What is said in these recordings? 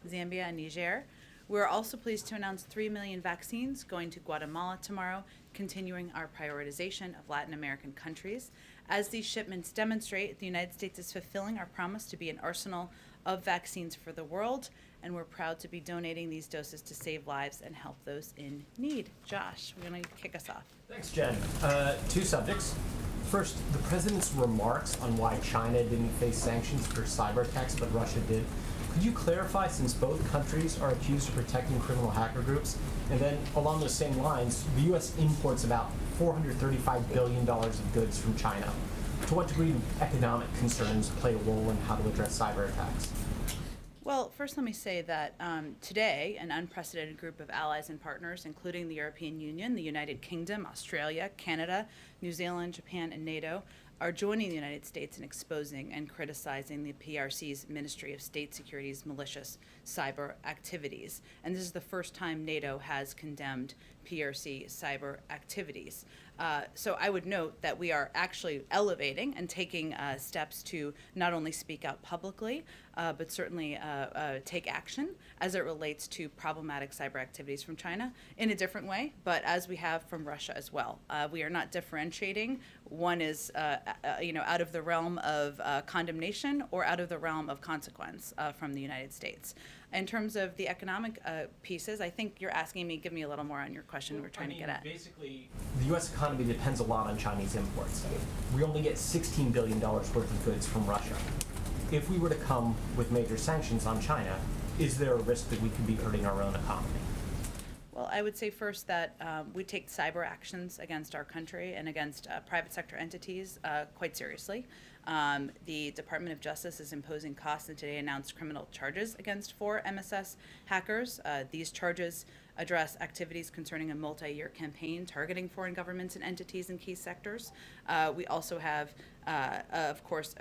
Zambia, and Niger. We're also pleased to announce 3 million vaccines going to Guatemala tomorrow, continuing our prioritization of Latin American countries. As these shipments demonstrate, the United States is fulfilling our promise to be an arsenal of vaccines for the world, and we're proud to be donating these doses to save lives and help those in need. Josh, we're going to kick us off. Thanks, Jen. Two subjects. First, the president's remarks on why China didn't face sanctions for cyber attacks, but Russia did. Could you clarify, since both countries are accused of protecting criminal hacker groups? And then, along those same lines, the U.S. imports about $435 billion of goods from China. To what degree do economic concerns play a role in how to address cyber attacks? Well, first let me say that today, an unprecedented group of allies and partners, including the European Union, the United Kingdom, Australia, Canada, New Zealand, Japan, and NATO, are joining the United States in exposing and criticizing the PRC's Ministry of State Security's malicious cyber activities. And this is the first time NATO has condemned PRC cyber activities. So I would note that we are actually elevating and taking steps to not only speak out publicly, but certainly take action as it relates to problematic cyber activities from China in a different way, but as we have from Russia as well. We are not differentiating. One is out of the realm of condemnation or out of the realm of consequence from the United States. In terms of the economic pieces, I think you're asking me, give me a little more on your question we're trying to get at. Basically, the U.S. economy depends a lot on Chinese imports. We only get $16 billion worth of goods from Russia. If we were to come with major sanctions on China, is there a risk that we could be hurting our own economy? Well, I would say first that we take cyber actions against our country and against private sector entities quite seriously. The Department of Justice is imposing costs and today announced criminal charges against 4 MSS hackers. These charges address activities concerning a multi-year campaign targeting foreign governments and entities in key sectors. We also have, of course,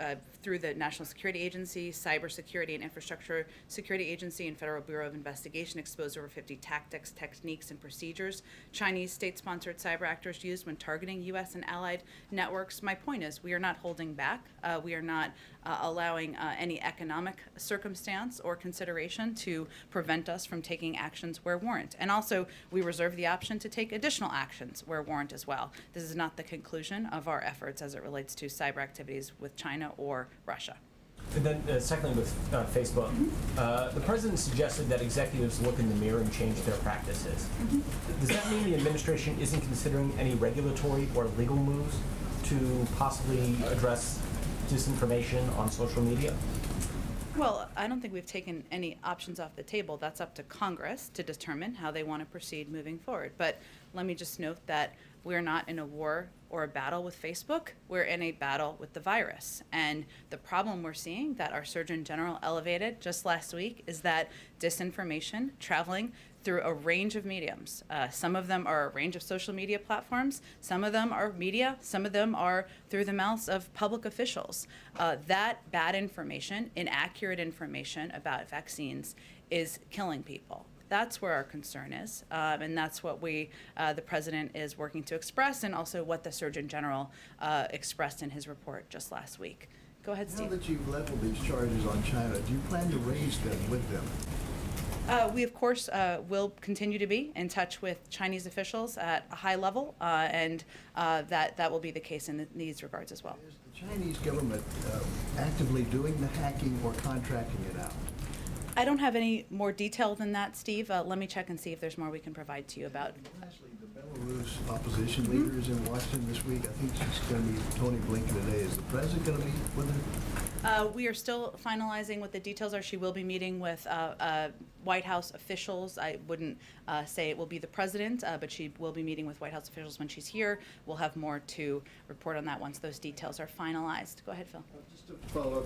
through the National Security Agency, Cybersecurity and Infrastructure Security Agency, and Federal Bureau of Investigation exposed over 50 tactics, techniques, and procedures Chinese state-sponsored cyber actors used when targeting U.S. and allied networks. My point is, we are not holding back. We are not allowing any economic circumstance or consideration to prevent us from taking actions where warrant. And also, we reserve the option to take additional actions where warrant as well. This is not the conclusion of our efforts as it relates to cyber activities with China or Russia. And then, secondly, with Facebook, the president suggested that executives look in the mirror and change their practices. Does that mean the administration isn't considering any regulatory or legal moves to possibly address disinformation on social media? Well, I don't think we've taken any options off the table. That's up to Congress to determine how they want to proceed moving forward. But let me just note that we're not in a war or a battle with Facebook. We're in a battle with the virus. And the problem we're seeing that our Surgeon General elevated just last week is that disinformation traveling through a range of mediums. Some of them are a range of social media platforms. Some of them are media. Some of them are through the mouths of public officials. That bad information, inaccurate information about vaccines is killing people. That's where our concern is, and that's what the president is working to express, and also what the Surgeon General expressed in his report just last week. Go ahead, Steve. Now that you've leveled these charges on China, do you plan to raise them with them? We, of course, will continue to be in touch with Chinese officials at a high level, and that will be the case in these regards as well. Is the Chinese government actively doing the hacking or contracting it out? I don't have any more detail than that, Steve. Let me check and see if there's more we can provide to you about. And lastly, the Belarus opposition leader is in Washington this week. I think she's going to meet Tony Blinken today. Is the president going to meet with her? We are still finalizing what the details are. She will be meeting with White House officials. I wouldn't say it will be the president, but she will be meeting with White House officials when she's here. We'll have more to report on that once those details are finalized. Go ahead, Phil. Just to follow up,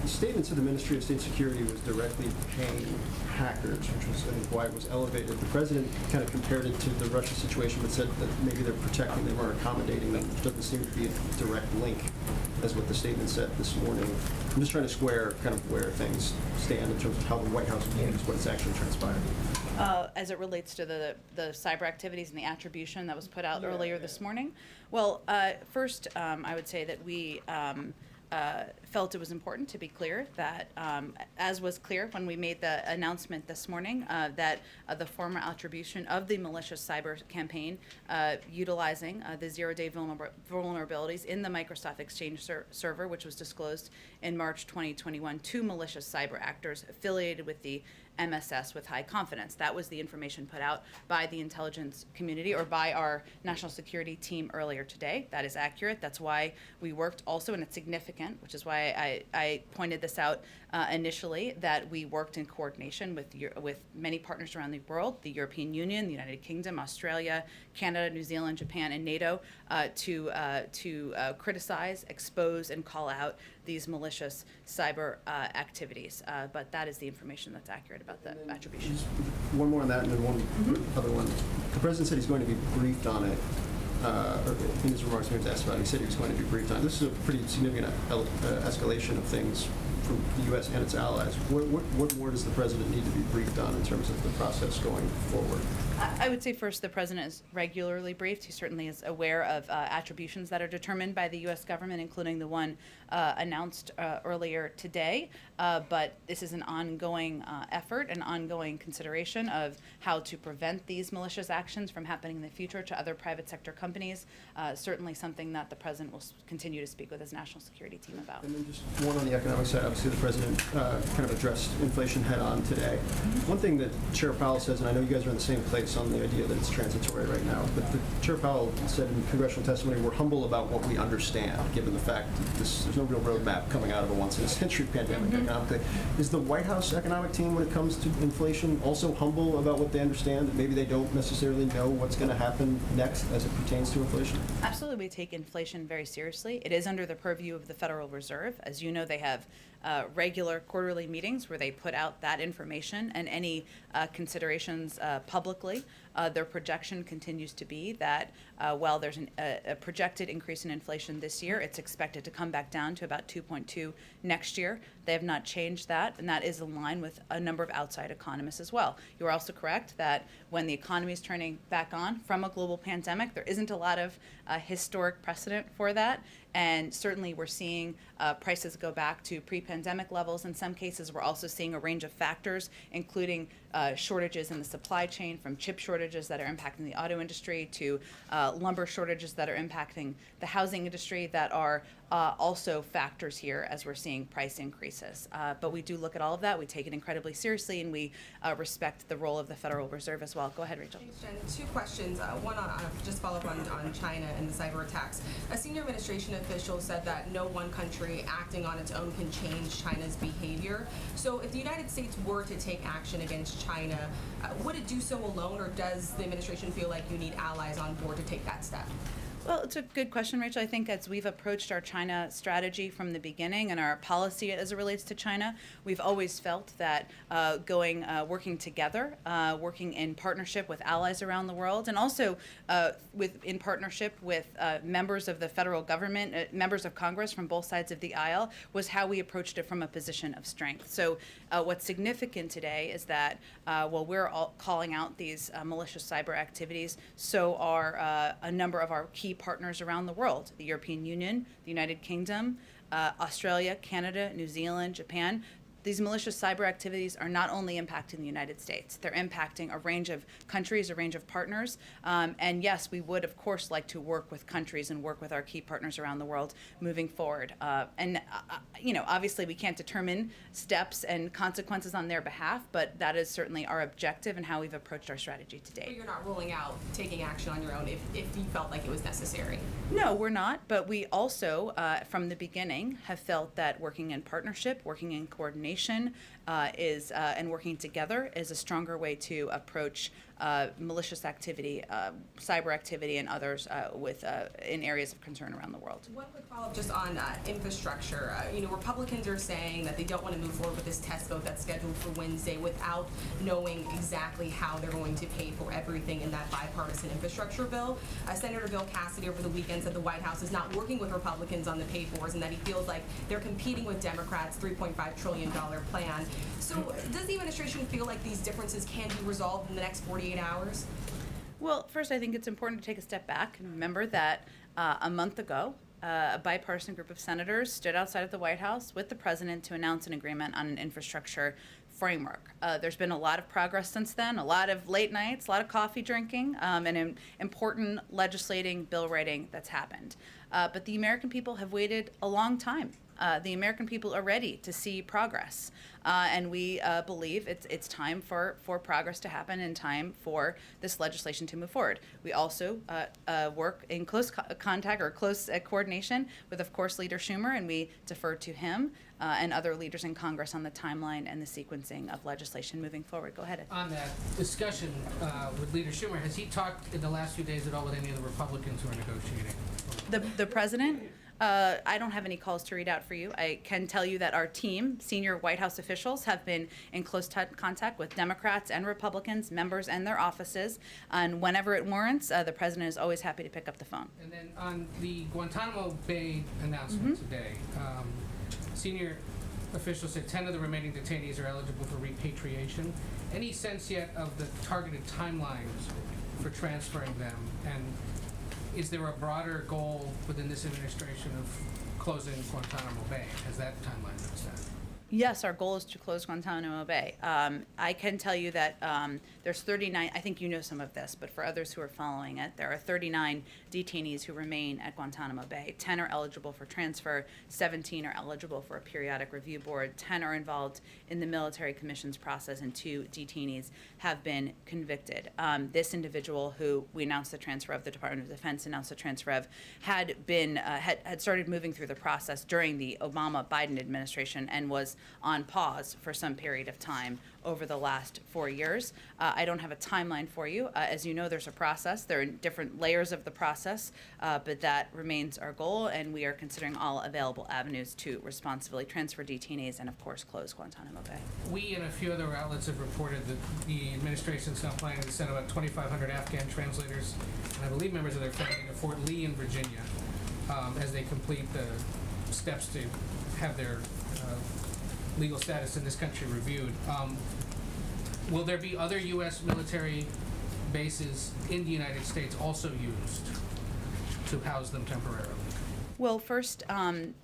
the statements of the Ministry of State Security was directly paying hackers, which was, I think, why it was elevated. The president kind of compared it to the Russia situation, but said that maybe they're protecting them or accommodating them, which doesn't seem to be a direct link, as what the statement said this morning. I'm just trying to square kind of where things stand in terms of how the White House views what's actually transpired. As it relates to the cyber activities and the attribution that was put out earlier this morning? Well, first, I would say that we felt it was important to be clear that, as was clear when we made the announcement this morning, that the former attribution of the malicious cyber campaign utilizing the zero-day vulnerabilities in the Microsoft Exchange server, which was disclosed in March 2021, to malicious cyber actors affiliated with the MSS with high confidence. That was the information put out by the intelligence community or by our national security team earlier today. That is accurate. That's why we worked also, and it's significant, which is why I pointed this out initially, that we worked in coordination with many partners around the world, the European Union, the United Kingdom, Australia, Canada, New Zealand, Japan, and NATO, to criticize, expose, and call out these malicious cyber activities. But that is the information that's accurate about the attribution. Just one more on that, and then one other one. The president said he's going to be briefed on it. Or in his remarks, when he was asked about it, he said he was going to be briefed on it. This is a pretty significant escalation of things from the U.S. and its allies. What more does the president need to be briefed on in terms of the process going forward? I would say first, the president is regularly briefed. He certainly is aware of attributions that are determined by the U.S. government, including the one announced earlier today. But this is an ongoing effort, an ongoing consideration of how to prevent these malicious actions from happening in the future to other private sector companies. Certainly something that the president will continue to speak with his national security team about. And then just one on the economic side. Obviously, the president kind of addressed inflation head-on today. One thing that Chair Powell says, and I know you guys are in the same place on the idea that it's transitory right now, but Chair Powell said in congressional testimony, we're humble about what we understand, given the fact that there's no real roadmap coming out of a once-in-a-century pandemic economically. Is the White House economic team, when it comes to inflation, also humble about what they understand, that maybe they don't necessarily know what's going to happen next as it pertains to inflation? Absolutely, we take inflation very seriously. It is under the purview of the Federal Reserve. As you know, they have regular quarterly meetings where they put out that information and any considerations publicly. Their projection continues to be that while there's a projected increase in inflation this year, it's expected to come back down to about 2.2 next year. They have not changed that, and that is in line with a number of outside economists as well. You are also correct that when the economy is turning back on from a global pandemic, there isn't a lot of historic precedent for that. And certainly we're seeing prices go back to pre-pandemic levels. In some cases, we're also seeing a range of factors, including shortages in the supply chain, from chip shortages that are impacting the auto industry to lumber shortages that are impacting the housing industry, that are also factors here as we're seeing price increases. But we do look at all of that. We take it incredibly seriously, and we respect the role of the Federal Reserve as well. Go ahead, Rachel. Thanks, Jen. Two questions. One on just follow up on China and the cyber attacks. A senior administration official said that no one country acting on its own can change China's behavior. So if the United States were to take action against China, would it do so alone, or does the administration feel like you need allies on board to take that step? Well, it's a good question, Rachel. I think as we've approached our China strategy from the beginning and our policy as it relates to China, we've always felt that working together, working in partnership with allies around the world, and also in partnership with members of the federal government, members of Congress from both sides of the aisle, was how we approached it from a position of strength. So what's significant today is that while we're all calling out these malicious cyber activities, so are a number of our key partners around the world: the European Union, the United Kingdom, Australia, Canada, New Zealand, Japan. These malicious cyber activities are not only impacting the United States, they're impacting a range of countries, a range of partners. And yes, we would, of course, like to work with countries and work with our key partners around the world moving forward. Obviously we can't determine steps and consequences on their behalf, but that is certainly our objective and how we've approached our strategy to date. But you're not ruling out taking action on your own if you felt like it was necessary? No, we're not. But we also, from the beginning, have felt that working in partnership, working in coordination, and working together is a stronger way to approach malicious activity, cyber activity, and others in areas of concern around the world. One quick follow-up just on infrastructure. Republicans are saying that they don't want to move forward with this test vote that's scheduled for Wednesday without knowing exactly how they're going to pay for everything in that bipartisan infrastructure bill. Senator Bill Cassidy over the weekend said the White House is not working with Republicans on the pay-fors, and that he feels like they're competing with Democrats' $3.5 trillion plan. So does the administration feel like these differences can be resolved in the next 48 hours? Well, first, I think it's important to take a step back and remember that a month ago, a bipartisan group of senators stood outside of the White House with the president to announce an agreement on an infrastructure framework. There's been a lot of progress since then, a lot of late nights, a lot of coffee drinking, and important legislating, bill writing that's happened. But the American people have waited a long time. The American people are ready to see progress, and we believe it's time for progress to happen and time for this legislation to move forward. We also work in close contact or close coordination with, of course, Leader Schumer, and we defer to him and other leaders in Congress on the timeline and the sequencing of legislation moving forward. Go ahead, Ed. On that discussion with Leader Schumer, has he talked in the last few days at all with any of the Republicans who are negotiating? The president? I don't have any calls to read out for you. I can tell you that our team, senior White House officials, have been in close contact with Democrats and Republicans, members and their offices, and whenever it warrants, the president is always happy to pick up the phone. And then on the Guantanamo Bay announcement today, senior officials said 10 of the remaining detainees are eligible for repatriation. Any sense yet of the targeted timelines for transferring them? And is there a broader goal within this administration of closing Guantanamo Bay? Has that timeline been set? Yes, our goal is to close Guantanamo Bay. I can tell you that there's 39, I think you know some of this, but for others who are following it, there are 39 detainees who remain at Guantanamo Bay. 10 are eligible for transfer, 17 are eligible for a periodic review board, 10 are involved in the military commissions process, and 2 detainees have been convicted. This individual who we announced the transfer of, the Department of Defense announced the transfer of, had started moving through the process during the Obama-Biden administration and was on pause for some period of time over the last 4 years. I don't have a timeline for you. As you know, there's a process. There are different layers of the process, but that remains our goal, and we are considering all available avenues to responsibly transfer detainees and, of course, close Guantanamo Bay. We and a few other outlets have reported that the administration is now planning to send about 2,500 Afghan translators, and I believe members of their family, to Fort Lee in Virginia as they complete the steps to have their legal status in this country reviewed. Will there be other U.S. military bases in the United States also used to house them temporarily? Well, first,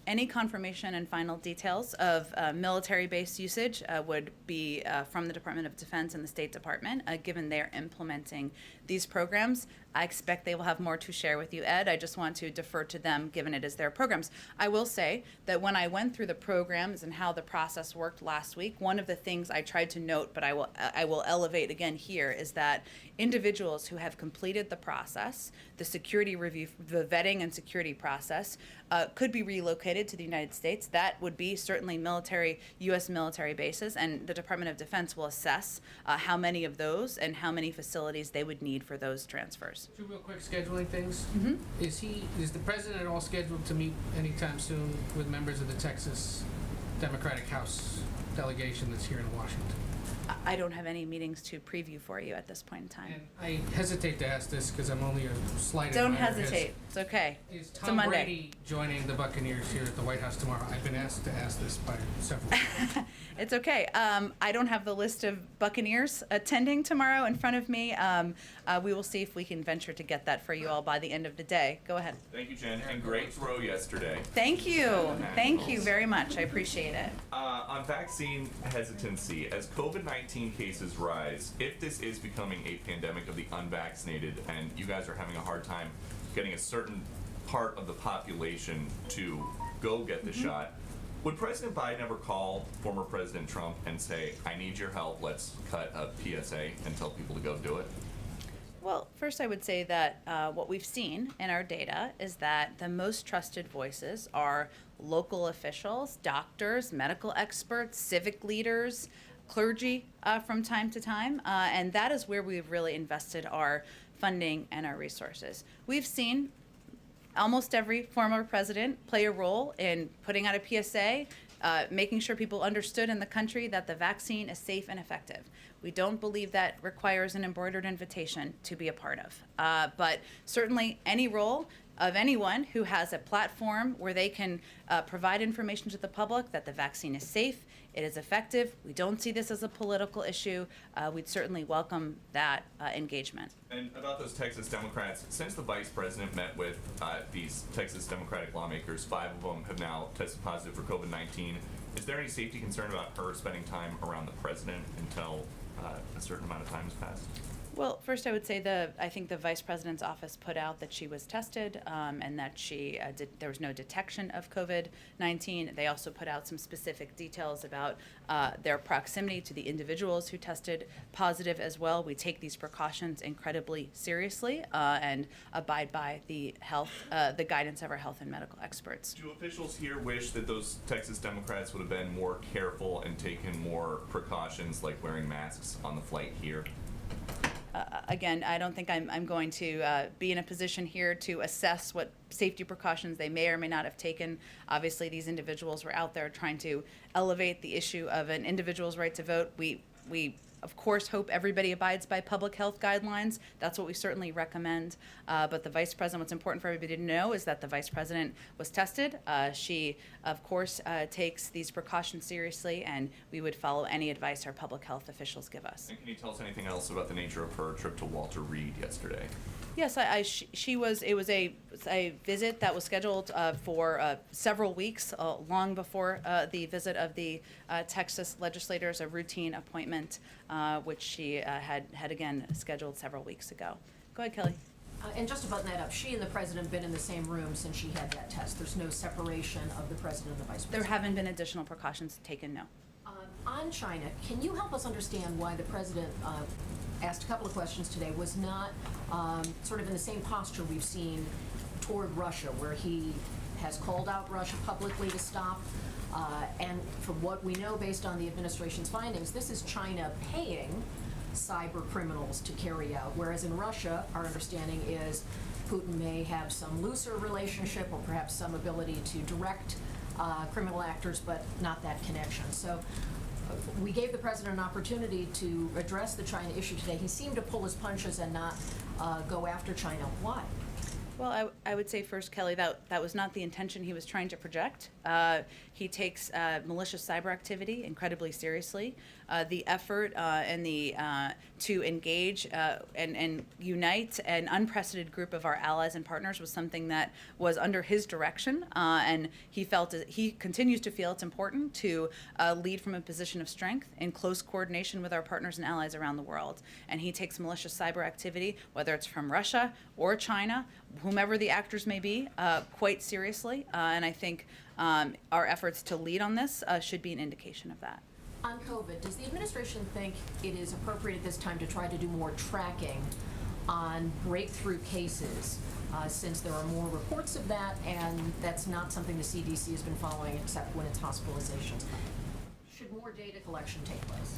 any confirmation and final details of military base usage would be from the Department of Defense and the State Department, given they're implementing these programs. I expect they will have more to share with you, Ed. I just want to defer to them, given it is their programs. I will say that when I went through the programs and how the process worked last week, one of the things I tried to note, but I will elevate again here, is that individuals who have completed the process, the security review, the vetting and security process, could be relocated to the United States. That would be certainly U.S. military bases, and the Department of Defense will assess how many of those and how many facilities they would need for those transfers. 2 real quick scheduling things. Is the president at all scheduled to meet anytime soon with members of the Texas Democratic House delegation that's here in Washington? I don't have any meetings to preview for you at this point in time. And I hesitate to ask this because I'm only a slight Don't admirer. hesitate. It's okay. Is It's a Tom Monday. Brady joining the Buccaneers here at the White House tomorrow? I've been asked to ask this by several people. It's okay. I don't have the list of Buccaneers attending tomorrow in front of me. We will see if we can venture to get that for you all by the end of the day. Go ahead. Thank you, Jen, and great throw yesterday. Thank you. Thank you very much. I appreciate it. On vaccine hesitancy, as COVID-19 cases rise, if this is becoming a pandemic of the unvaccinated and you guys are having a hard time getting a certain part of the population to go get the shot, would President Biden ever call former President Trump and say, I need your help, let's cut a PSA and tell people to go do it? Well, first I would say that what we've seen in our data is that the most trusted voices are local officials, doctors, medical experts, civic leaders, clergy from time to time, and that is where we've really invested our funding and our resources. We've seen almost every former president play a role in putting out a PSA, making sure people understood in the country that the vaccine is safe and effective. We don't believe that requires an embroidered invitation to be a part of. But certainly any role of anyone who has a platform where they can provide information to the public that the vaccine is safe, it is effective. We don't see this as a political issue. We'd certainly welcome that engagement. And about those Texas Democrats, since the vice president met with these Texas Democratic lawmakers, 5 of them have now tested positive for COVID-19. Is there any safety concern about her spending time around the president until a certain amount of time has passed? Well, first I would say I think the vice president's office put out that she was tested and that there was no detection of COVID-19. They also put out some specific details about their proximity to the individuals who tested positive as well. We take these precautions incredibly seriously and abide by the guidance of our health and medical experts. Do officials here wish that those Texas Democrats would have been more careful and taken more precautions, like wearing masks on the flight here? Again, I don't think I'm going to be in a position here to assess what safety precautions they may or may not have taken. Obviously, these individuals were out there trying to elevate the issue of an individual's right to vote. We of course hope everybody abides by public health guidelines. That's what we certainly recommend. But the vice president, what's important for everybody to know is that the vice president was tested. She, of course, takes these precautions seriously, and we would follow any advice our public health officials give us. And can you tell us anything else about the nature of her trip to Walter Reed yesterday? Yes, it was a visit that was scheduled for several weeks, long before the visit of the Texas legislators, a routine appointment, which she had again scheduled several weeks ago. Go ahead, Kelly. And just to button that up, she and the president been in the same room since she had that test. There's no separation of the president and the vice There president. haven't been additional precautions taken, no. On China, can you help us understand why the president asked a couple of questions today, was not sort of in the same posture we've seen toward Russia, where he has called out Russia publicly to stop, and from what we know based on the administration's findings, this is China paying cyber criminals to carry out, whereas in Russia, our understanding is Putin may have some looser relationship or perhaps some ability to direct criminal actors, but not that connection. So we gave the president an opportunity to address the China issue today. He seemed to pull his punches and not go after China. Why? Well, I would say first, Kelly, that was not the intention he was trying to project. He takes malicious cyber activity incredibly seriously. The effort to engage and unite an unprecedented group of our allies and partners was something that was under his direction, and he continues to feel it's important to lead from a position of strength in close coordination with our partners and allies around the world. And he takes malicious cyber activity, whether it's from Russia or China, whomever the actors may be, quite seriously. And I think our efforts to lead on this should be an indication of that. On COVID, does the administration think it is appropriate at this time to try to do more tracking on breakthrough cases, since there are more reports of that, and that's not something the CDC has been following except when it's hospitalizations? Should more data collection take place?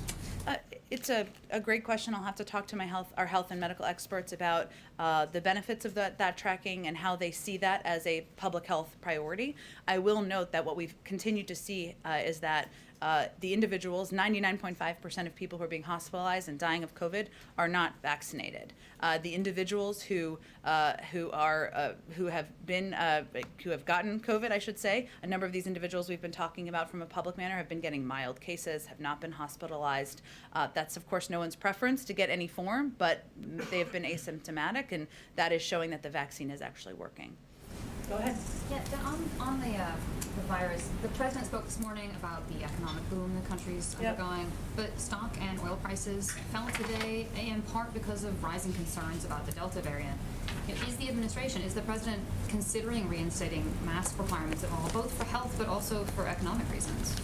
It's a great question. I'll have to talk to our health and medical experts about the benefits of that tracking and how they see that as a public health priority. I will note that what we've continued to see is that the individuals, 99.5% of people who are being hospitalized and dying of COVID are not vaccinated. The individuals who have gotten COVID, I should say, a number of these individuals we've been talking about from a public manner have been getting mild cases, have not been hospitalized. That's of course no one's preference to get any form, but they have been asymptomatic, and that is showing that the vaccine is actually working. Go ahead. Yeah, on the virus, the president spoke this morning about the economic boom the country's undergoing, but stock and oil prices fell today in part because of rising concerns about the Delta variant. Is the president considering reinstating mask requirements at all, both for health but also for economic reasons?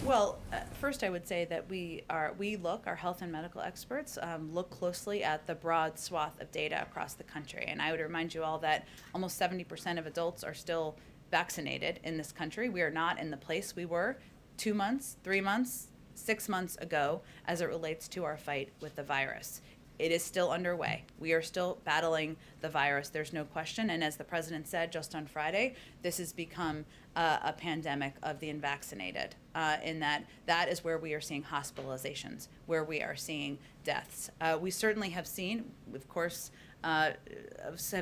Well, first I would say that our health and medical experts look closely at the broad swath of data across the country. And I would remind you all that almost 70% of adults are still vaccinated in this country. We are not in the place we were 2 months, 3 months, 6 months ago as it relates to our fight with the virus. it is still underway. We are still battling the virus, there's no question. And as the president said just on Friday, this has become a pandemic of the unvaccinated, in that is where we are seeing hospitalizations, where we are seeing deaths. We certainly have seen, of course, have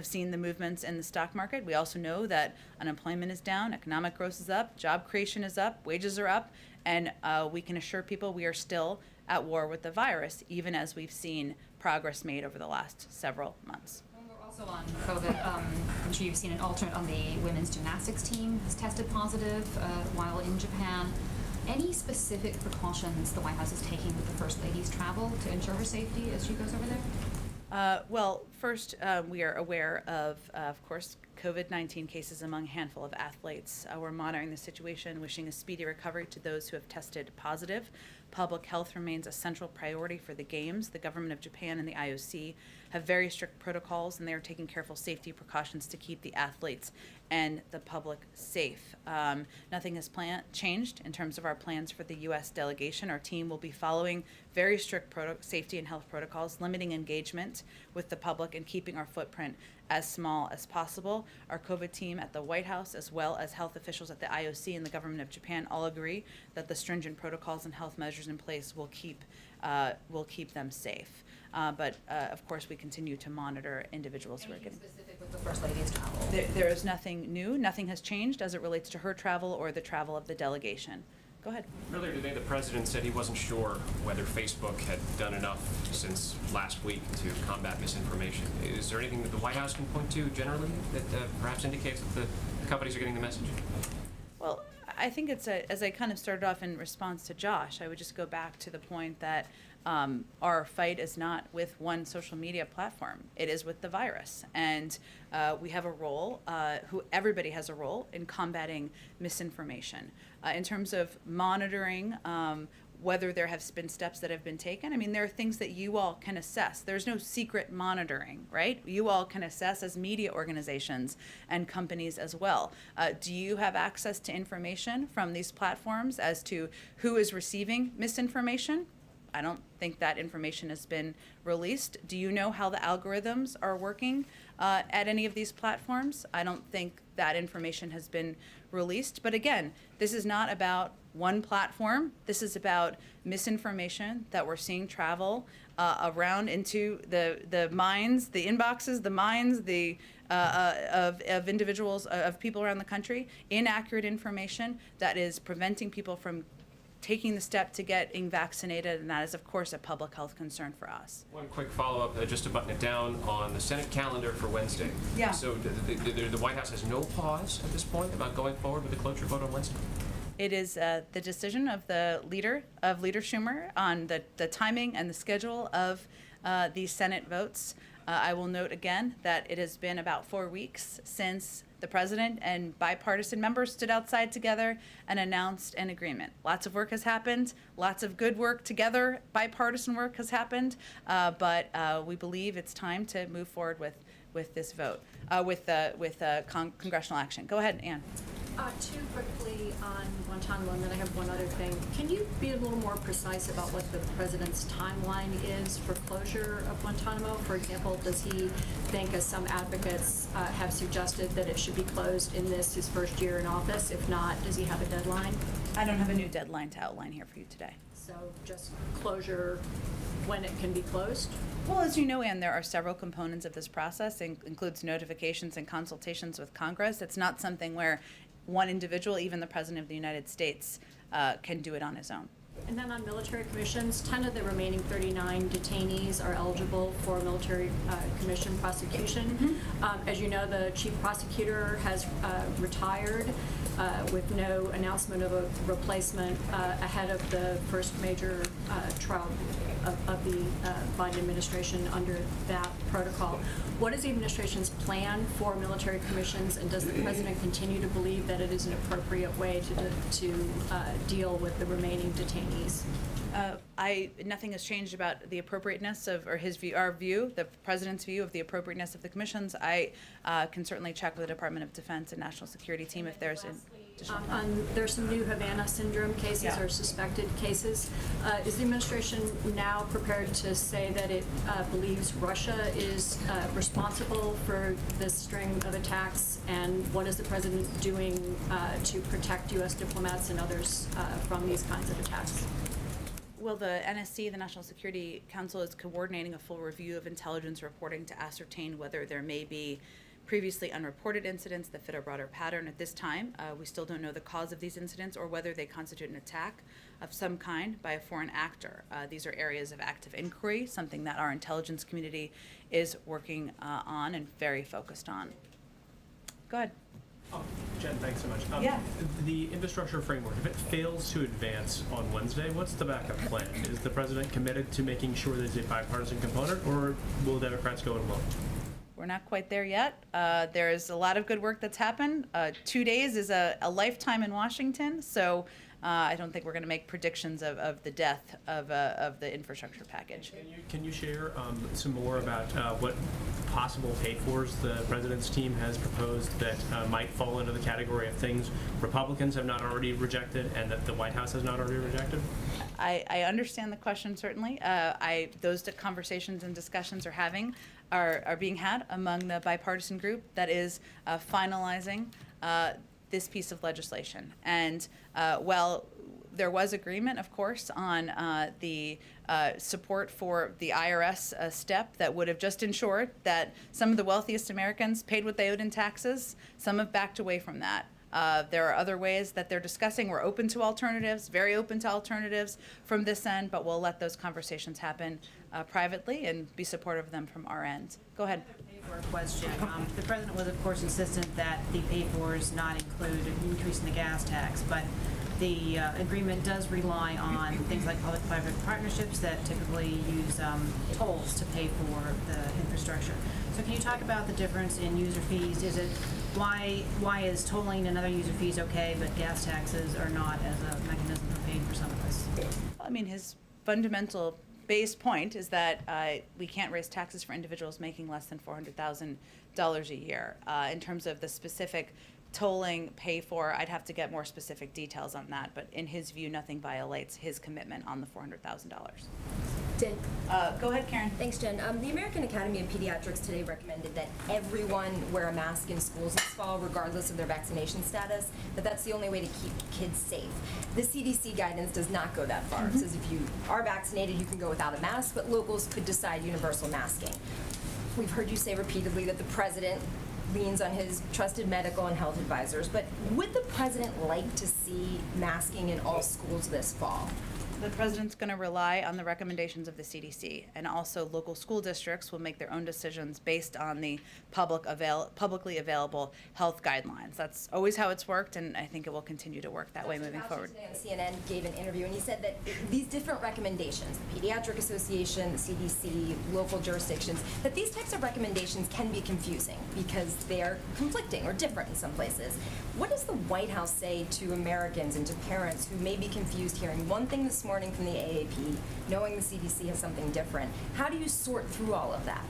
seen the movements in the stock market. We also know that unemployment is down, economic growth is up, job creation is up, wages are up, and we can assure people we are still at war with the virus, even as we've seen progress made over the last several months. When we're also on COVID, I'm sure you've seen an alternate on the women's gymnastics team has tested positive while in Japan. Any specific precautions the White House is taking with the First Lady's travel to ensure her safety as she goes over there? Well, first, we are aware of course, COVID-19 cases among a handful of athletes. We're monitoring the situation, wishing a speedy recovery to those who have tested positive. Public health remains a central priority for the Games. The government of Japan and the IOC have very strict protocols, and they are taking careful safety precautions to keep the athletes and the public safe. Nothing has changed in terms of our plans for the U.S. delegation. Our team will be following very strict safety and health protocols, limiting engagement with the public and keeping our footprint as small as possible. Our COVID team at the White House, as well as health officials at the IOC and the government of Japan, all agree that the stringent protocols and health measures in place will keep them safe. But of course, we continue to monitor individuals who are getting. Specific with the First Lady's travel? There is nothing new. Nothing has changed as it relates to her travel or the travel of the delegation. Go ahead. Earlier today, the president said he wasn't sure whether Facebook had done enough since last week to combat misinformation. Is there anything that the White House can point to generally that perhaps indicates that the companies are getting the message? Well, I think it's as I kind of started off in response to Josh, I would just go back to the point that our fight is not with one social media platform. It is with the virus. And we have a role, everybody has a role in combating misinformation. In terms of monitoring whether there have been steps that have been taken, I mean, there are things that you all can assess. There's no secret monitoring, right? You all can assess as media organizations and companies as well. Do you have access to information from these platforms as to who is receiving misinformation? I don't think that information has been released. Do you know how the algorithms are working at any of these platforms? I don't think that information has been released. But again, this is not about one platform. This is about misinformation that we're seeing travel around into the minds, the inboxes, the minds, of individuals, of people around the country. Inaccurate information that is preventing people from taking the step to getting vaccinated, and that is, of course, a public health concern for us. One quick follow-up, just to button it down, on the Senate calendar for Wednesday. Yeah. So the White House has no pause at this point about going forward with the cloture vote on Wednesday? It is the decision of the Leader Schumer on the timing and the schedule of the Senate votes. I will note again that it has been about 4 weeks since the president and bipartisan members stood outside together and announced an agreement. Lots of work has happened, lots of good work together, bipartisan work has happened, but we believe it's time to move forward with this vote, with congressional action. Go ahead, Ann. Too quickly on Guantanamo, and then I have one other thing. Can you be a little more precise about what the president's timeline is for closure of Guantanamo? For example, does he think, as some advocates have suggested, that it should be closed in his first year in office? If not, does he have a deadline? I don't have a new deadline to outline here for you today. So just closure when it can be closed? Well, as you know, Ann, there are several components of this process. It includes notifications and consultations with Congress. It's not something where one individual, even the President of the United States, can do it on his own. And then on military commissions, 10 of the remaining 39 detainees are eligible for military commission prosecution. Mm-hmm. As you know, the chief prosecutor has retired with no announcement of a replacement ahead of the first major trial of the Biden administration under that protocol. What is the administration's plan for military commissions, and does the president continue to believe that it is an appropriate way to deal with the remaining detainees? Nothing has changed about the appropriateness of, or his view, our view, the president's view of the appropriateness of the commissions. I can certainly check with the Department of Defense and National Security team if there's. additional? There's some new Havana syndrome cases Yeah. or suspected cases. Is the administration now prepared to say that it believes Russia is responsible for this string of attacks? And what is the president doing to protect U.S. diplomats and others from these kinds of attacks? Well, the NSC, the National Security Council, is coordinating a full review of intelligence reporting to ascertain whether there may be previously unreported incidents that fit a broader pattern. At this time, we still don't know the cause of these incidents or whether they constitute an attack of some kind by a foreign actor. These are areas of active inquiry, something that our intelligence community is working on and very focused on. Go ahead. Jen, thanks so much. Yeah. The infrastructure framework, if it fails to advance on Wednesday, what's the backup plan? Is the president committed to making sure there's a bipartisan component, or will Democrats go it alone? We're not quite there yet. There's a lot of good work that's happened. 2 days is a lifetime in Washington, so I don't think we're going to make predictions of the death of the infrastructure package. Can you share some more about what possible pay-fors the president's team has proposed that might fall into the category of things Republicans have not already rejected and that the White House has not already rejected? I understand the question, certainly. Those conversations and discussions are being had among the bipartisan group that is finalizing this piece of legislation. And while there was agreement, of course, on the support for the IRS step that would have just ensured that some of the wealthiest Americans paid what they owed in taxes, some have backed away from that. There are other ways that they're discussing. We're open to alternatives, very open to alternatives from this end, but we'll let those conversations happen privately and be supportive of them from our end. Go ahead. For a question. The president was, of course, insistent that the pay-fors not include an increase in the gas tax, but the agreement does rely on things like public-private partnerships that typically use tolls to pay for the infrastructure. So can you talk about the difference in user fees? Is it why is tolling and other user fees okay, but gas taxes are not as a mechanism for paying for some of this? I mean, his fundamental base point is that we can't raise taxes for individuals making less than $400,000 a year. In terms of the specific tolling pay for, I'd have to get more specific details on that, but in his view, nothing violates his commitment on the $400,000. Jen. Go ahead, Karen. Thanks, Jen. The American Academy of Pediatrics today recommended that everyone wear a mask in schools this fall, regardless of their vaccination status, that that's the only way to keep kids safe. The CDC guidance does not go that far. It says if you are vaccinated, you can go without a mask, but locals could decide universal masking. We've heard you say repeatedly that the president leans on his trusted medical and health advisors, but would the president like to see masking in all schools this fall? The president's going to rely on the recommendations of the CDC, and also local school districts will make their own decisions based on the publicly available health guidelines. That's always how it's worked, and I think it will continue to work that way moving forward. Today on CNN gave an interview, and he said that these different recommendations, the Pediatric Association, the CDC, local jurisdictions, that these types of recommendations can be confusing because they are conflicting or different in some places. What does the White House say to Americans and to parents who may be confused hearing one thing this morning from the AAP, knowing the CDC has something different? How do you sort through all of that?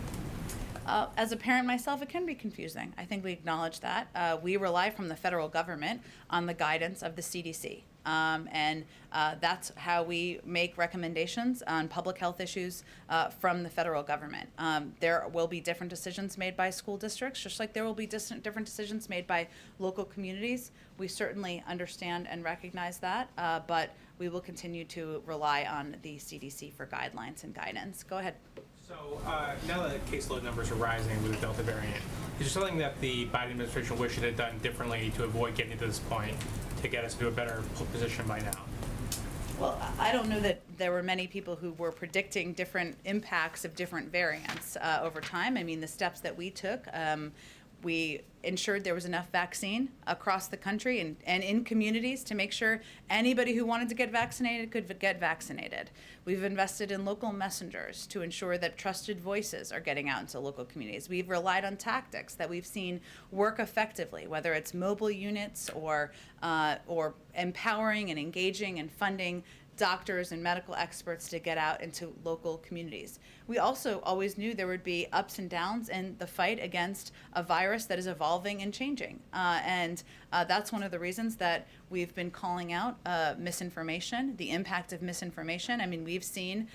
As a parent myself, it can be confusing. I think we acknowledge that. We rely from the federal government on the guidance of the CDC. And that's how we make recommendations on public health issues from the federal government. There will be different decisions made by school districts, just like there will be different decisions made by local communities. We certainly understand and recognize that, but we will continue to rely on the CDC for guidelines and guidance. Go ahead. So now that caseload numbers are rising with the Delta variant, is there something that the Biden administration wish it had done differently to avoid getting to this point to get us to a better position by now? Well, I don't know that there were many people who were predicting different impacts of different variants over time. I mean, the steps that we took, we ensured there was enough vaccine across the country and in communities to make sure anybody who wanted to get vaccinated could get vaccinated. We've invested in local messengers to ensure that trusted voices are getting out into local communities. We've relied on tactics that we've seen work effectively, whether it's mobile units or empowering and engaging and funding doctors and medical experts to get out into local communities. We also always knew there would be ups and downs in the fight against a virus that is evolving and changing. And that's one of the reasons that we've been calling out misinformation, the impact of misinformation. I mean, we've seen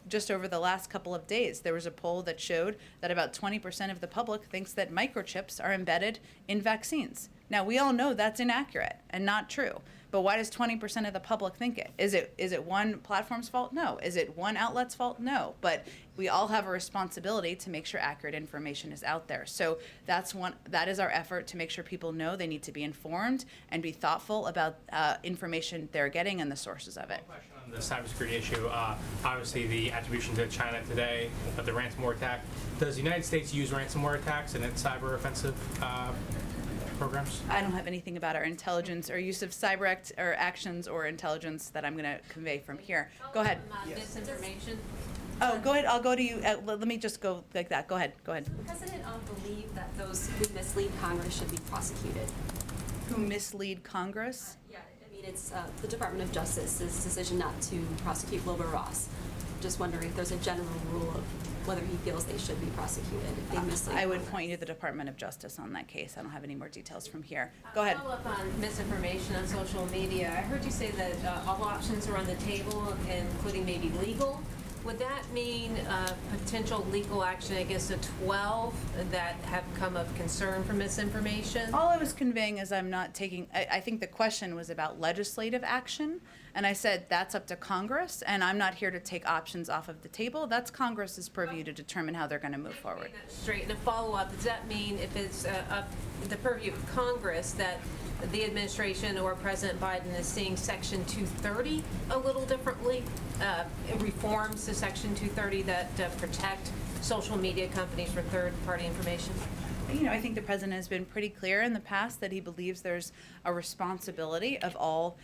just over the last couple of days, there was a poll that showed that about 20% of the public thinks that microchips are embedded in vaccines. Now, we all know that's inaccurate and not true. But why does 20% of the public think it? Is it one platform's fault? No. Is it one outlet's fault? No. But we all have a responsibility to make sure accurate information is out there. So that is our effort to make sure people know they need to be informed and be thoughtful about information they're getting and the sources of it. One question on the cybersecurity issue. Obviously, the attribution to China today of the ransomware attack. Does the United States use ransomware attacks in its cyber offensive programs? I don't have anything about our intelligence or use of cyber actions or intelligence that I'm going to convey from here. Go ahead. Misinformation. Oh, go ahead. I'll go to you. Let me just go like that. Go ahead. Go ahead. The president believe that those who mislead Congress should be prosecuted. Who mislead Congress? Yeah, I mean, it's the Department of Justice's decision not to prosecute Wilbur Ross. Just wondering if there's a general rule of whether he feels they should be prosecuted if they mislead I would Congress. point you to the Department of Justice on that case. I don't have any more details from here. Go ahead. Follow up on misinformation on social media. I heard you say that all options are on the table, including maybe legal. Would that mean potential legal action against the 12 that have come of concern for misinformation? All I was conveying is I'm not taking, I think the question was about legislative action, and I said that's up to Congress, and I'm not here to take options off of the table. That's Congress's purview to determine how they're going to move forward. Straight. And a follow-up, does that mean if it's up the purview of Congress that the administration or President Biden is seeing Section 230 a little differently, reforms to Section 230 that protect social media companies for third-party information? You know, I think the president has been pretty clear in the past that he believes there's a responsibility of all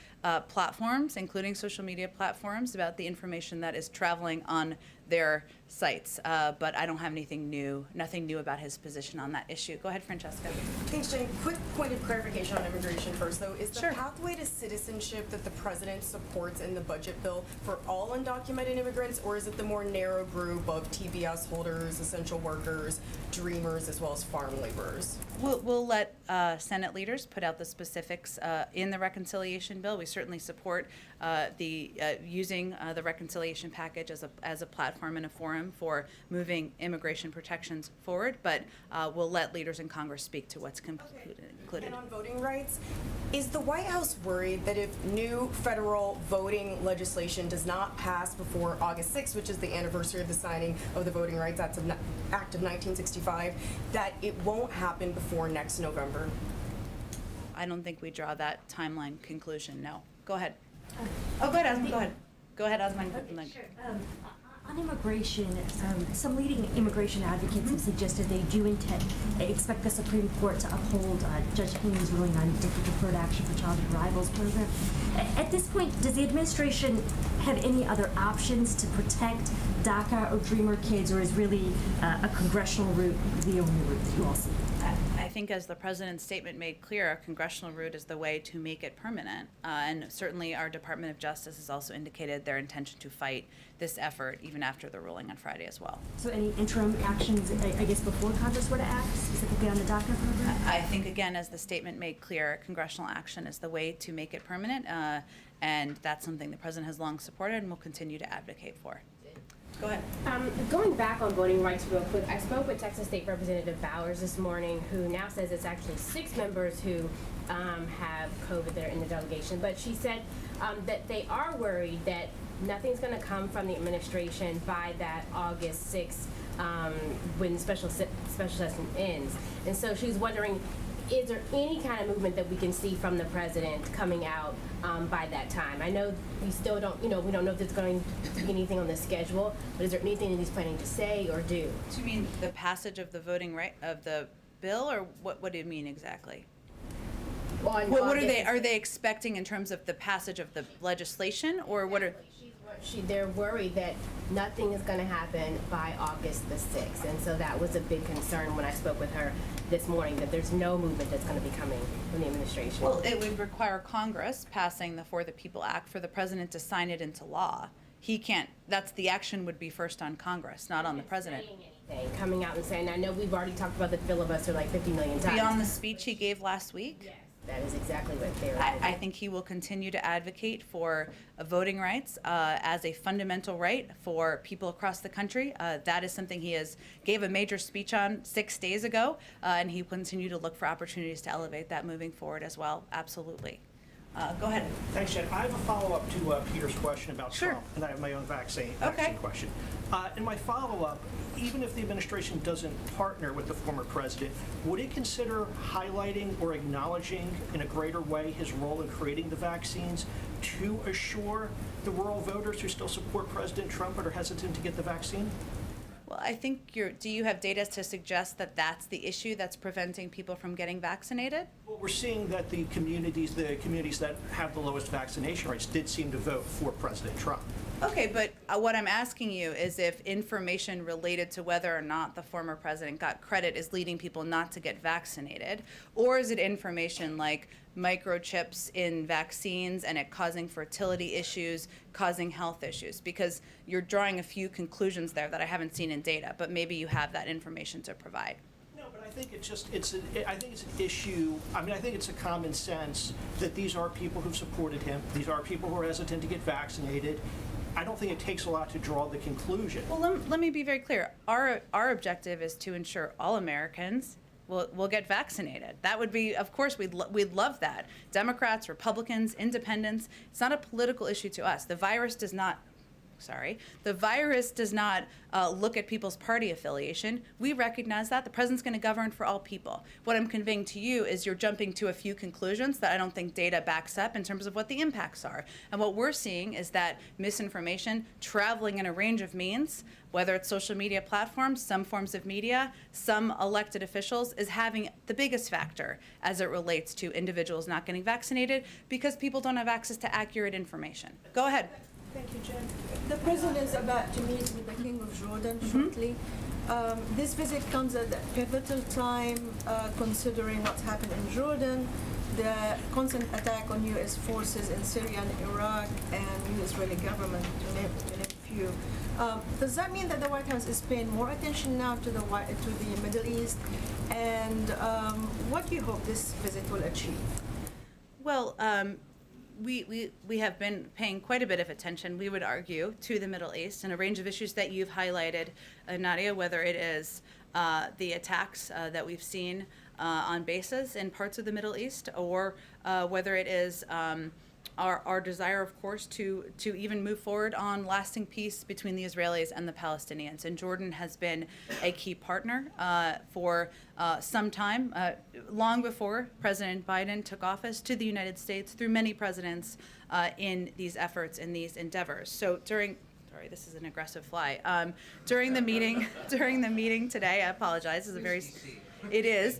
platforms, including social media platforms, about the information that is traveling on their sites. But I don't have nothing new about his position on that issue. Go ahead, Francesca. Thanks, Jen. Quick point of clarification on immigration first, though. Is the Sure. pathway to citizenship that the president supports in the budget bill for all undocumented immigrants, or is it the more narrow group of TBS holders, essential workers, dreamers, as well as farm laborers? We'll let Senate leaders put out the specifics in the reconciliation bill. We certainly support using the reconciliation package as a platform and a forum for moving immigration protections forward, but we'll let leaders in Congress speak to what's included. And on voting rights, is the White House worried that if new federal voting legislation does not pass before August 6th, which is the anniversary of the signing of the Voting Rights Act of 1965, that it won't happen before next November? I don't think we draw that timeline conclusion, no. Go ahead. Oh, go ahead, Osman, go ahead. Go ahead, Osman. Sure. On immigration, some leading immigration advocates have suggested they expect the Supreme Court to uphold Judge Haynes' ruling on deferred action for childhood arrivals program. At this point, does the administration have any other options to protect DACA or Dreamer kids, or is really a congressional route the only route that you all see? I think as the president's statement made clear, a congressional route is the way to make it permanent. And certainly our Department of Justice has also indicated their intention to fight this effort even after the ruling on Friday as well. So any interim actions, I guess, before Congress were to act, specifically on the DACA program? I think, again, as the statement made clear, congressional action is the way to make it permanent. And that's something the president has long supported and will continue to advocate for. Go ahead. Going back on voting rights real quick, I spoke with Texas State Representative Bowers this morning, who now says it's actually 6 members who have COVID that are in the delegation. But she said that they are worried that nothing's going to come from the administration by that August 6th when special session ends. And so she's wondering, is there any kind of movement that we can see from the president coming out by that time? I know we still don't, we don't know if there's going to be anything on the schedule, but is there anything that he's planning to say or do? Do you mean the passage of the voting right of the bill, or what do you mean exactly? What are they expecting in terms of the passage of the legislation, or what are? they're worried that nothing is going to happen by August the 6th. And so that was a big concern when I spoke with her this morning, that there's no movement that's going to be coming from the administration. Well, it would require Congress passing the For the People Act for the president to sign it into law. He can't, that's the action would be first on Congress, not on the president. Coming out and saying, I know we've already talked about the filibuster like 50 million times. Beyond the speech he gave last week? Yes, that is exactly what they're I think he will continue to advocate for voting rights as a fundamental right for people across the country. That is something he gave a major speech on 6 days ago, and he will continue to look for opportunities to elevate that moving forward as well. Absolutely. Go ahead. Thanks, Jen. I have a follow-up to Peter's question about Sure. Trump, and I have my own vaccine Okay. question. In my follow-up, even if the administration doesn't partner with the former president, would it consider highlighting or acknowledging in a greater way his role in creating the vaccines to assure the rural voters who still support President Trump but are hesitant to get the vaccine? Well, I think do you have data to suggest that that's the issue that's preventing people from getting vaccinated? Well, we're seeing that the communities that have the lowest vaccination rates did seem to vote for President Trump. Okay, but what I'm asking you is if information related to whether or not the former president got credit is leading people not to get vaccinated, or is it information like microchips in vaccines and it causing fertility issues, causing health issues? Because you're drawing a few conclusions there that I haven't seen in data, but maybe you have that information to provide. No, but I think it's an issue. I mean, I think it's a common sense that these are people who've supported him. These are people who are hesitant to get vaccinated. I don't think it takes a lot to draw the conclusion. Well, let me be very clear. Our objective is to ensure all Americans will get vaccinated. That would be, of course, we'd love that. Democrats, Republicans, independents, it's not a political issue to us. The virus does not look at people's party affiliation. We recognize that. The president's going to govern for all people. What I'm conveying to you is you're jumping to a few conclusions that I don't think data backs up in terms of what the impacts are. And what we're seeing is that misinformation traveling in a range of means, whether it's social media platforms, some forms of media, some elected officials, is having the biggest factor as it relates to individuals not getting vaccinated because people don't have access to accurate information. Go ahead. Thank you, Jen. The president is about to meet with the King of Jordan shortly. This visit comes at a pivotal time, considering what's happened in Jordan, the constant attack on U.S. forces in Syria and Iraq, and the Israeli government, to name a few. Does that mean that the White House is paying more attention now to the Middle East? And what do you hope this visit will achieve? Well, we have been paying quite a bit of attention, we would argue, to the Middle East and a range of issues that you've highlighted, Nadia, whether it is the attacks that we've seen on bases in parts of the Middle East, or whether it is our desire, of course, to even move forward on lasting peace between the Israelis and the Palestinians. And Jordan has been a key partner for some time, long before President Biden took office, to the United States, through many presidents in these efforts, in these endeavors. So sorry, this is an aggressive fly. During the meeting today, I apologize. It is.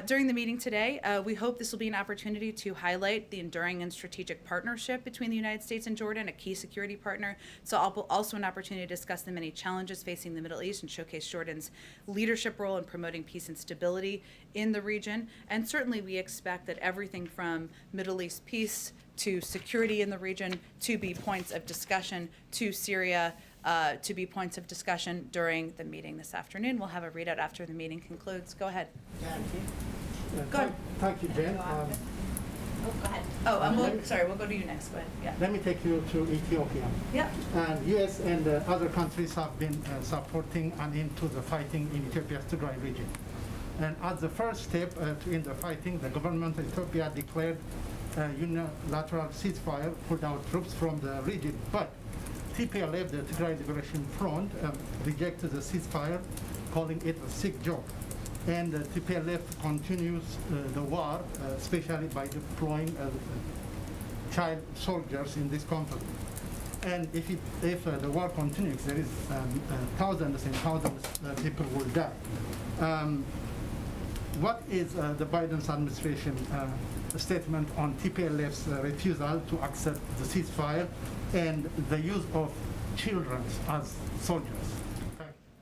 During the meeting today, we hope this will be an opportunity to highlight the enduring and strategic partnership between the United States and Jordan, a key security partner. So also an opportunity to discuss the many challenges facing the Middle East and showcase Jordan's leadership role in promoting peace and stability in the region. And certainly we expect that everything from Middle East peace to security in the region to be points of discussion, to Syria, to be points of discussion during the meeting this afternoon. We'll have a readout after the meeting concludes. Go ahead. Go ahead. Thank you, Jen. Go ahead. We'll go to you next. Go ahead. Yeah. Let me take you to Ethiopia. Yeah. And U.S. and other countries have been supporting an end to the fighting in Ethiopia's Tigray region. And as the first step to end the fighting, the government of Ethiopia declared a unilateral ceasefire, pulled out troops from the region. But TPLF, the Tigray Liberation Front, rejected the ceasefire, calling it a sick joke. And TPLF continues the war, especially by deploying child soldiers in this conflict. And if the war continues, there is thousands and thousands of people will die. what is the Biden's administration statement on TPLF's refusal to accept the ceasefire and the use of children as soldiers?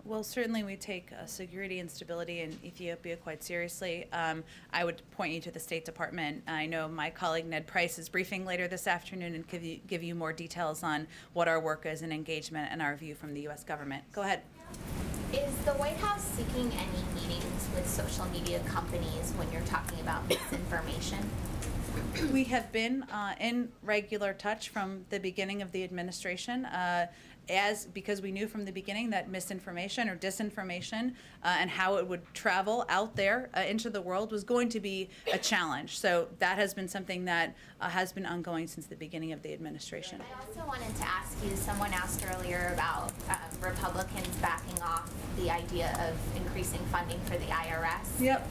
Well, certainly we take security and stability in Ethiopia quite seriously. I would point you to the State Department. I know my colleague Ned Price is briefing later this afternoon and give you more details on what our work is in engagement and our view from the U.S. government. Go ahead. Is the White House seeking any meetings with social media companies when you're talking about misinformation? We have been in regular touch from the beginning of the administration, because we knew from the beginning that misinformation or disinformation and how it would travel out there into the world was going to be a challenge. So that has been something that has been ongoing since the beginning of the administration. I also wanted to ask you, someone asked earlier about Republicans backing off the idea of increasing funding for the IRS. Yep.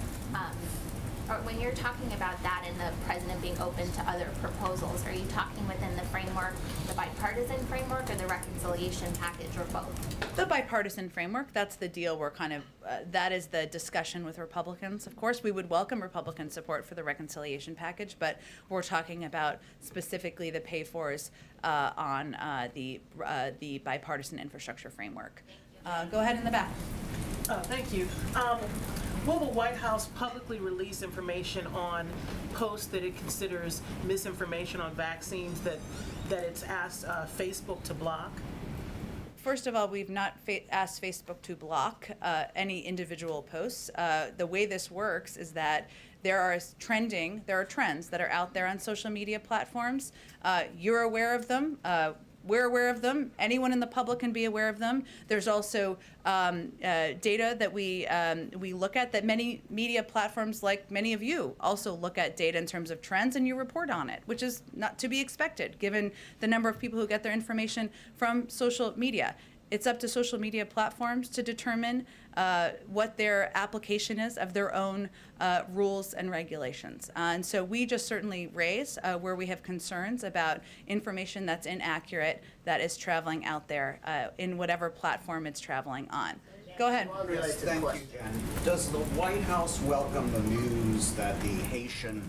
Or when you're talking about that and the president being open to other proposals, are you talking within the framework, the bipartisan framework, or the reconciliation package, or both? The bipartisan framework, that's the deal we're kind of, that is the discussion with Republicans. Of course, we would welcome Republican support for the reconciliation package, but we're talking about specifically the pay-fors on the bipartisan infrastructure framework. Go ahead in the back. Thank you. Will the White House publicly release information on posts that it considers misinformation on vaccines that it's asked Facebook to block? First of all, we've not asked Facebook to block any individual posts. The way this works is that there are trends that are out there on social media platforms. You're aware of them. We're aware of them. Anyone in the public can be aware of them. There's also data that we look at, that many media platforms, like many of you, also look at data in terms of trends, and you report on it, which is not to be expected given the number of people who get their information from social media. It's up to social media platforms to determine what their application is of their own rules and regulations. And so we just certainly raise where we have concerns about information that's inaccurate that is traveling out there in whatever platform it's traveling on. Go ahead. Yes, thank you, Jen. Does the White House welcome the news that the Haitian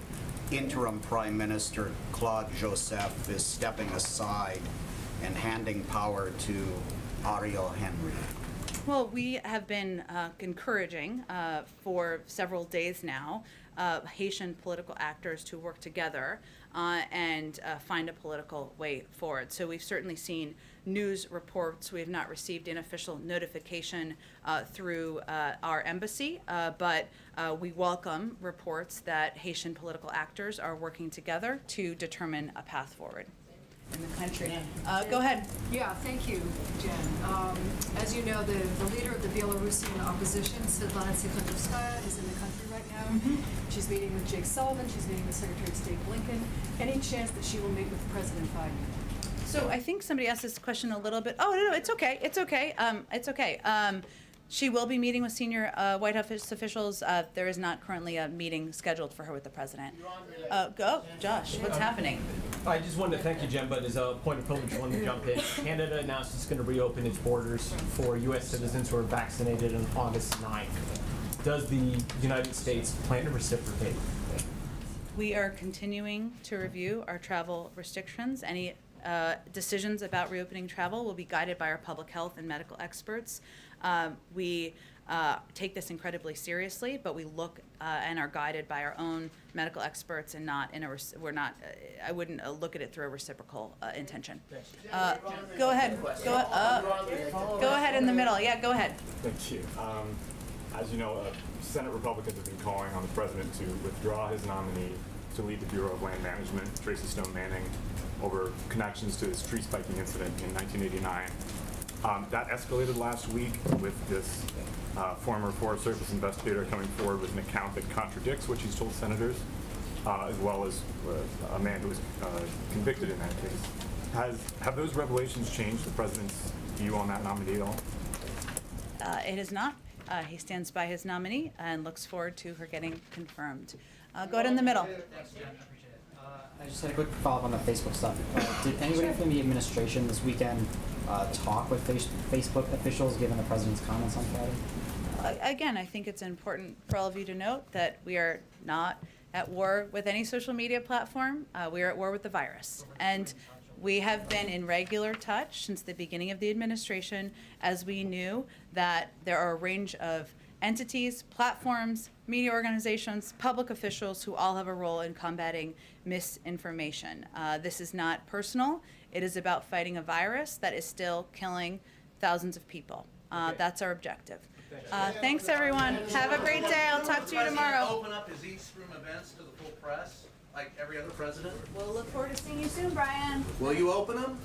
interim Prime Minister Claude Joseph is stepping aside and handing power to Ariel Henry? Well, we have been encouraging for several days now Haitian political actors to work together and find a political way forward. So we've certainly seen news reports. We have not received an official notification through our embassy, but we welcome reports that Haitian political actors are working together to determine a path forward in the country. Go ahead. Yeah, thank you, Jen. As you know, the leader of the Belarusian opposition, Svetlana Tikhanovskaya, is in the country right now. She's meeting with Jake Sullivan. She's meeting with Secretary of State Blinken. Any chance that she will meet with President Biden? So I think somebody asked this question a little bit. Oh, no, it's okay. It's okay. It's okay. She will be meeting with senior White House officials. There is not currently a meeting scheduled for her with the president. Go, Josh. What's happening? I just wanted to thank you, Jen, but as a point of privilege, I wanted to jump in. Canada announced it's going to reopen its borders for U.S. citizens who are vaccinated on August 9th. Does the United States plan to reciprocate? We are continuing to review our travel restrictions. Any decisions about reopening travel will be guided by our public health and medical experts. We take this incredibly seriously, but we look and are guided by our own medical experts, and not in a I wouldn't look at it through a reciprocal intention. Go ahead. Go ahead in the middle. Yeah, go ahead. Thank you. As you know, Senate Republicans have been calling on the president to withdraw his nominee to lead the Bureau of Land Management, Tracy Stone Manning, over connections to this tree spiking incident in 1989. That escalated last week with this former Forest Service investigator coming forward with an account that contradicts what she's told senators, as well as a man who was convicted in that case. Have those revelations changed the president's view on that nominee at all? It has not. He stands by his nominee and looks forward to her getting confirmed. Go ahead in the middle. Thanks, Jen. I appreciate it. I just had a quick follow-up on the Facebook stuff. Did anybody from the administration this weekend talk with Facebook officials given the president's comments on Friday? Again, I think it's important for all of you to note that we are not at war with any social media platform. We are at war with the virus. And we have been in regular touch since the beginning of the administration, as we knew that there are a range of entities, platforms, media organizations, public officials who all have a role in combating misinformation. This is not personal. It is about fighting a virus that is still killing thousands of people. That's our objective. Thanks, everyone. Have a great day. I'll talk to you tomorrow. Open up his East Room events to the full press, like every other president? We'll look forward to seeing you soon, Brian. Will you open them?